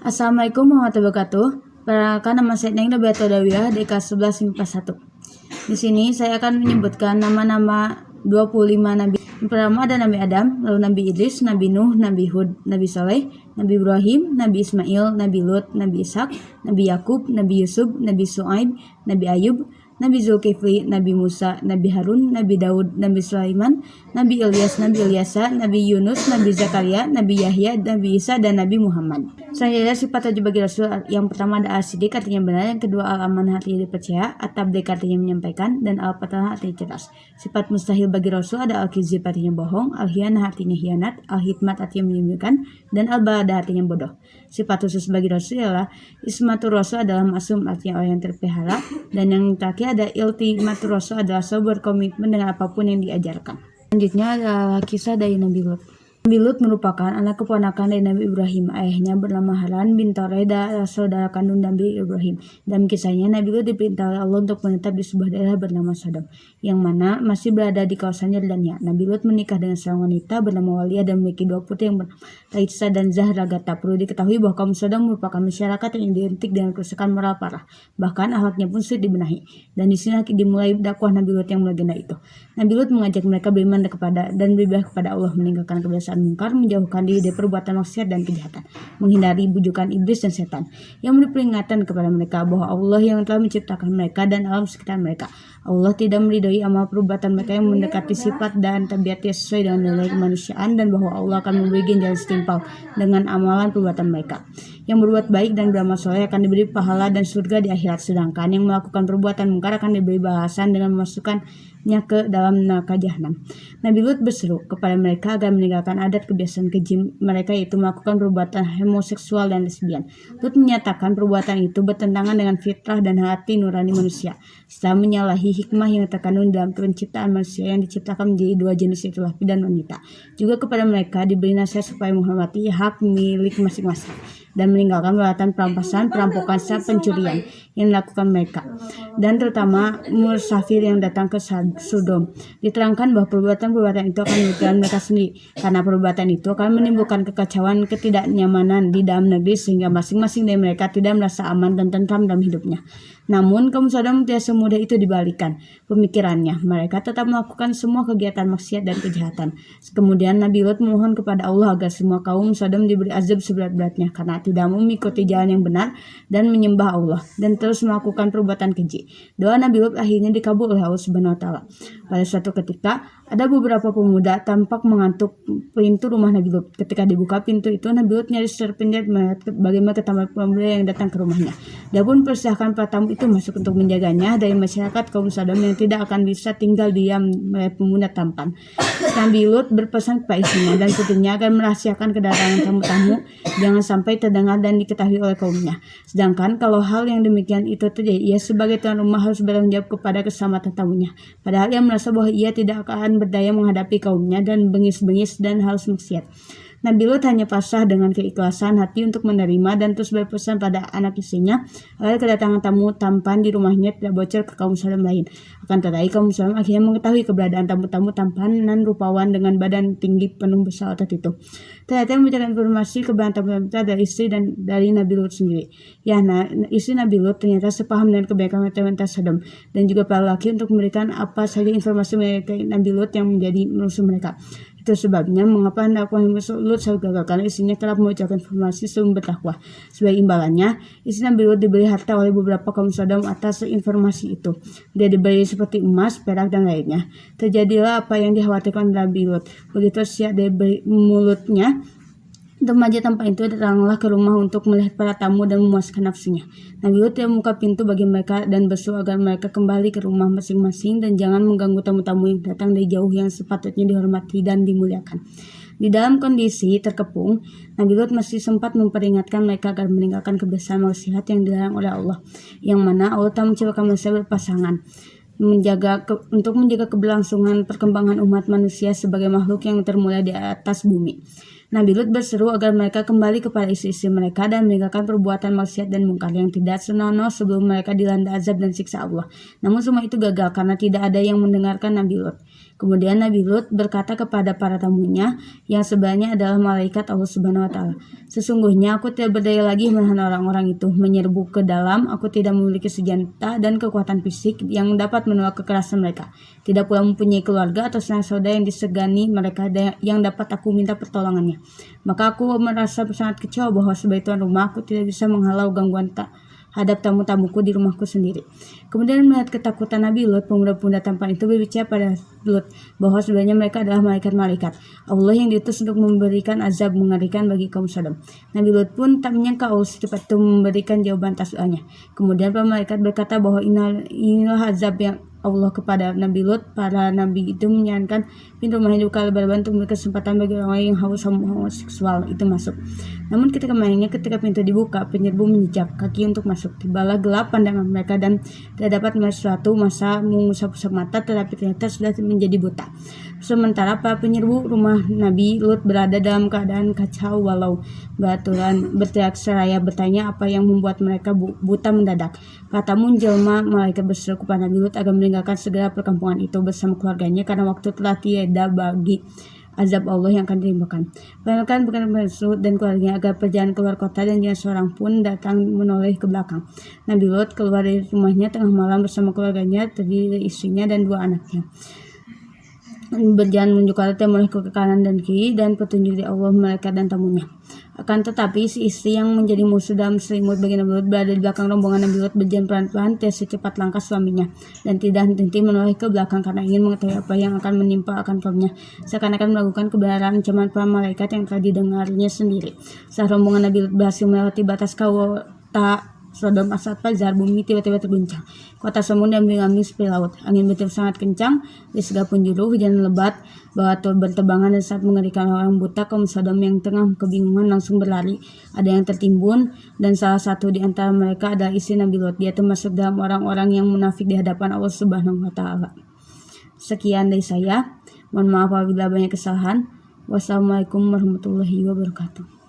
Assalamualaikum warahmatullahi wabarakatuh. Perkenalkan, nama saya Neng Nabiatul Dawiyah di kelas 11 IPA 1. Di sini saya akan menyebutkan nama-nama 25 nabi. Yang pertama ada Nabi Adam, lalu Nabi Idris, Nabi Nuh, Nabi Hud, Nabi Saleh, Nabi Ibrahim, Nabi Ismail, Nabi Lut, Nabi Ishak, Nabi Yakub, Nabi Yusuf, Nabi Su'aib, Nabi Ayub, Nabi Zulkifli, Nabi Musa, Nabi Harun, Nabi Daud, Nabi Sulaiman, Nabi Ilyas, Nabi Ilyasa, Nabi Yunus, Nabi Zakaria, Nabi Yahya, Nabi Isa, dan Nabi Muhammad. Selanjutnya sifat wajib bagi Rasul. Yang pertama ada As-Siddiq, artinya benar. Yang kedua Al-Aman, artinya dipercaya. At-Tabligh, artinya menyampaikan. Dan Al-Fatah, artinya cerdas. Sifat mustahil bagi Rasul ada Al-Kizib, artinya bohong. Al-Hiyanah, artinya hianat. Al-Hikmat, artinya menyembunyikan. Dan Al-Balada, artinya bodoh. Sifat khusus bagi Rasul adalah Ismatur Rasul adalah masum, artinya orang yang terpelihara. Dan yang terakhir ada Iltimatur Rasul adalah sabar komitmen dengan apapun yang diajarkan. Selanjutnya adalah kisah dari Nabi Lut. Nabi Lut merupakan anak keponakan dari Nabi Ibrahim. Ayahnya bernama Haran bin Toreda, saudara kandung Nabi Ibrahim. Dalam kisahnya, Nabi Lut diperintah oleh Allah untuk menetap di sebuah daerah bernama Sodom, yang mana masih berada di kawasan Yordannya. Nabi Lut menikah dengan seorang wanita bernama Waliyah dan memiliki dua putri yang bernama Raisa dan Zahra. Tak perlu diketahui bahwa kaum Sodom merupakan masyarakat yang identik dengan kerusakan moral parah. Bahkan akhlaknya pun sulit dibenahi. Dan di sini dimulai dakwah Nabi Lut yang melegenda itu. Nabi Lut mengajak mereka beriman kepada dan beribadah kepada Allah, meninggalkan kebiasaan mungkar, menjauhkan diri dari perbuatan maksiat dan kejahatan, menghindari bujukan iblis dan setan, yang memberi peringatan kepada mereka bahwa Allah yang telah menciptakan mereka dan alam sekitar mereka. Allah tidak meridhoi amal perbuatan mereka yang mendekati sifat dan tabiatnya sesuai dengan nilai kemanusiaan, dan bahwa Allah akan memberi ganjaran setimpal dengan amalan perbuatan mereka. Yang berbuat baik dan beramal soleh akan diberi pahala dan surga di akhirat, sedangkan yang melakukan perbuatan mungkar akan diberi balasan dengan memasukkannya ke dalam neraka jahanam. Nabi Lut berseru kepada mereka agar meninggalkan adat kebiasaan keji mereka, yaitu melakukan perbuatan homoseksual dan lesbian. Lut menyatakan perbuatan itu bertentangan dengan fitrah dan hati nurani manusia, setelah menyalahi hikmah yang terkandung dalam penciptaan manusia yang diciptakan menjadi dua jenis, yaitu laki dan wanita. Juga kepada mereka diberi nasihat supaya menghormati hak milik masing-masing dan meninggalkan perbuatan perampasan, perampokan, serta pencurian yang dilakukan mereka, dan terutama musafir yang datang ke Sodom. Diterangkan bahwa perbuatan-perbuatan itu akan merugikan mereka sendiri, karena perbuatan itu akan menimbulkan kekacauan, ketidaknyamanan di dalam negeri, sehingga masing-masing dari mereka tidak merasa aman dan tentram dalam hidupnya. Namun kaum Sodom tidak semudah itu dibalikan pemikirannya. Mereka tetap melakukan semua kegiatan maksiat dan kejahatan. Kemudian Nabi Lut memohon kepada Allah agar semua kaum Sodom diberi azab seberat-beratnya karena tidak mengikuti jalan yang benar dan menyembah Allah dan terus melakukan perbuatan keji. Doa Nabi Lut akhirnya dikabul oleh Allah Subhanahu wa taala. Pada suatu ketika ada beberapa pemuda tampak mengantuk pintu rumah Nabi Lut. Ketika dibuka pintu itu, Nabi Lut nyaris terpindir melihat bagaimana ketampan pemuda yang datang ke rumahnya. Dia pun persilahkan para tamu itu masuk untuk menjaganya dari masyarakat kaum Sodom yang tidak akan bisa tinggal diam melihat pemuda tampan. Nabi Lut berpesan kepada istrinya dan putrinya agar merahasiakan kedatangan tamu-tamu, jangan sampai terdengar dan diketahui oleh kaumnya. Sedangkan kalau hal yang demikian itu terjadi, ia sebagai tuan rumah harus bertanggung jawab kepada keselamatan tamunya. Padahal ia merasa bahwa ia tidak akan berdaya menghadapi kaumnya dan bengis-bengis dan harus maksiat. Nabi Lut hanya pasrah dengan keikhlasan hati untuk menerima dan terus berpesan pada anak istrinya agar kedatangan tamu tampan di rumahnya tidak bocor ke kaum Sodom lain. Akan tetapi kaum Sodom akhirnya mengetahui keberadaan tamu-tamu tampan dan rupawan dengan badan tinggi penuh besar otot itu. Ternyata memberikan informasi keberadaan tamu-tamu dari istri dan dari Nabi Lut sendiri. Ya, istri Nabi Lut ternyata sepaham dengan kebaikan wanita Sodom dan juga para laki untuk memberikan apa saja informasi mengenai Nabi Lut yang menjadi musuh mereka. Itu sebabnya mengapa hendak Lut selalu gagal, karena istrinya kerap mengucapkan informasi sebelum bertakwa. Sebagai imbalannya, istri Nabi Lut diberi harta oleh beberapa kaum Sodom atas informasi itu. Dia diberi seperti emas, perak, dan lainnya. Terjadilah apa yang dikhawatirkan Nabi Lut. Begitu siap dari mulutnya, remaja tampan itu datanglah ke rumah untuk melihat para tamu dan memuaskan nafsunya. Nabi Lut membuka pintu bagi mereka dan berseru agar mereka kembali ke rumah masing-masing dan jangan mengganggu tamu-tamu yang datang dari jauh yang sepatutnya dihormati dan dimuliakan. Di dalam kondisi terkepung, Nabi Lut masih sempat memperingatkan mereka agar meninggalkan kebiasaan maksiat yang dilarang oleh Allah, yang mana Allah tak menciptakan manusia berpasangan. Untuk menjaga keberlangsungan perkembangan umat manusia sebagai makhluk yang termulia di atas bumi. Nabi Lut berseru agar mereka kembali kepada istri-istri mereka dan meninggalkan perbuatan maksiat dan mungkar yang tidak senonoh sebelum mereka dilanda azab dan siksa Allah. Namun semua itu gagal karena tidak ada yang mendengarkan Nabi Lut. Kemudian Nabi Lut berkata kepada para tamunya yang sebenarnya adalah malaikat Allah Subhanahu wa taala, "Sesungguhnya aku tidak berdaya lagi menahan orang-orang itu menyerbu ke dalam. Aku tidak memiliki senjata dan kekuatan fisik yang dapat menolak kekerasan mereka. Tidak pula mempunyai keluarga atau saudara yang disegani mereka yang dapat aku minta pertolongannya. Maka aku merasa sangat kecewa bahwa sebagai tuan rumah aku tidak bisa menghalau gangguan hadap tamu-tamuku di rumahku sendiri." Kemudian melihat ketakutan Nabi Lut, pemuda-pemuda tampan itu berbicara pada Lut bahwa sebenarnya mereka adalah malaikat-malaikat Allah yang diutus untuk memberikan azab mengerikan bagi kaum Sodom. Nabi Lut pun tak menyangka Allah secepat itu memberikan jawaban atas doanya. Kemudian para malaikat berkata bahwa inilah azab yang Allah kepada Nabi Lut. Para nabi itu menyarankan pintu rumahnya dibuka lebar-lebar untuk memberi kesempatan bagi orang yang haus homoseksual itu masuk. Namun ketika pintu dibuka, penyerbu menjejak kaki untuk masuk. Tibalah gelap pandangan mereka dan tidak dapat melihat sesuatu. Masa mengusap-usap mata, tetapi ternyata sudah menjadi buta. Sementara para penyerbu rumah Nabi Lut berada dalam keadaan kacau walau berteriak seraya bertanya apa yang membuat mereka buta mendadak. Kata menjelma malaikat berseru kepada Nabi Lut agar meninggalkan segera perkampungan itu bersama keluarganya karena waktu telah tiada bagi azab Allah yang akan ditimpakan. Bahkan bukan Lut dan keluarganya agar perjalanan keluar kota dan jangan seorang pun datang menoleh ke belakang. Nabi Lut keluar dari rumahnya tengah malam bersama keluarganya, terdiri dari istrinya dan 2 anaknya. Berjalan menuju kota mulai ke kanan dan kiri dan petunjuk dari Allah, malaikat dan tamunya. Akan tetapi si istri yang menjadi musuh dalam selimut bagi Nabi Lut berada di belakang rombongan Nabi Lut, berjalan pelan-pelan tidak secepat langkah suaminya dan tidak henti menoleh ke belakang karena ingin mengetahui apa yang akan menimpa akan kaumnya, seakan-akan melakukan kebenaran ancaman para malaikat yang telah didengarnya sendiri. Saat rombongan Nabi Lut berhasil melewati batas kota Sodom saat fajar, bumi tiba-tiba terguncang. Kota Semud dan mengalami sepi laut. Angin bertiup sangat kencang di segala penjuru, hujan lebat, batu bertebangan dan saat mengerikan orang buta kaum Sodom yang tengah kebingungan langsung berlari. Ada yang tertimbun dan salah satu di antara mereka adalah istri Nabi Lut. Dia termasuk dalam orang-orang yang munafik di hadapan Allah Subhanahu wa taala. Sekian dari saya. Mohon maaf apabila banyak kesalahan. Wassalamualaikum warahmatullahi wabarakatuh.